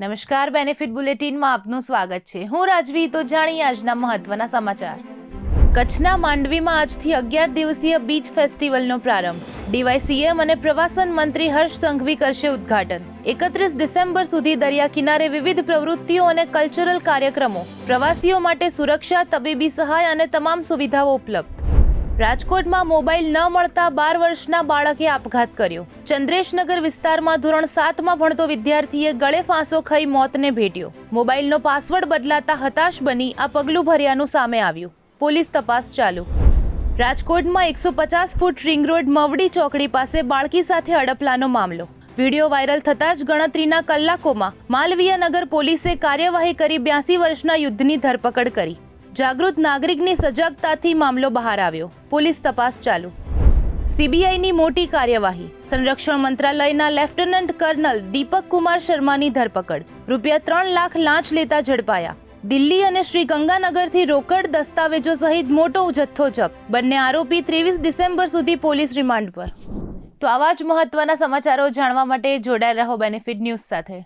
નમસ્કાર, બેનિફિટ બુલેટિનમાં આપનું સ્વાગત છે। હું રાજવી। તો જાણીએ આજના મહત્વના સમાચાર। કચ્છના માંડવીમાં આજથી 11 દિવસીય બીચ ફેસ્ટિવલનો પ્રારંભ। ડીવાયસીએમ અને પ્રવાસન મંત્રી હર્ષ સંઘવી કરશે ઉદ્ઘાટન। 31 ડિસેમ્બર સુધી દરિયા કિનારે વિવિધ પ્રવૃત્તિઓ અને કલ્ચરલ કાર્યક્રમો। પ્રવાસીઓ માટે સુરક્ષા, તબીબી સહાય અને તમામ સુવિધાઓ ઉપલબ્ધ। રાજકોટમાં મોબાઈલ ન મળતા 12 વર્ષના બાળકે આપઘાત કર્યો। ચંદ્રેશનગર વિસ્તારમાં ધોરણ 7માં ભણતો વિદ્યાર્થીએ ગળે ફાંસો ખાઈ મોતને ભેટ્યો। મોબાઈલનો પાસવર્ડ બદલાતા હતાશ બની આ પગલું ભર્યાનું સામે આવ્યું। પોલીસ તપાસ ચાલુ। રાજકોટમાં 150 ફૂટ રિંગ રોડ મવડી ચોકડી પાસે બાળકી સાથે અડપલાનો મામલો। વિડીયો વાયરલ થતાં જ ગણતરીના કલાકોમાં માલવીય નગર પોલીસે કાર્યવાહી કરી 82 વર્ષના યુદ્ધની ધરપકડ કરી। જાગૃત નાગરિકની સજાગતાથી મામલો બહાર આવ્યો। પોલીસ તપાસ ચાલુ। સીબીઆઈની મોટી કાર્યવાહી। સંરક્ષણ મંત્રાલયના લેફ્ટનન્ટ કર્નલ દીપક કુમાર શર્માની ધરપકડ। ₹3 લાખ લાંચ લેતા ઝડપાયા। દિલ્હી અને શ્રી ગંગાનગરથી રોકડ, દસ્તાવેજો સહિત મોટો જથ્થો જપ્ત। બંને આરોપી 23 ડિસેમ્બર સુધી પોલીસ રિમાન્ડ પર। તો આવા જ મહત્વના સમાચારો જાણવા માટે જોડાયેલા રહો બેનિફિટ ન્યૂઝ સાથે।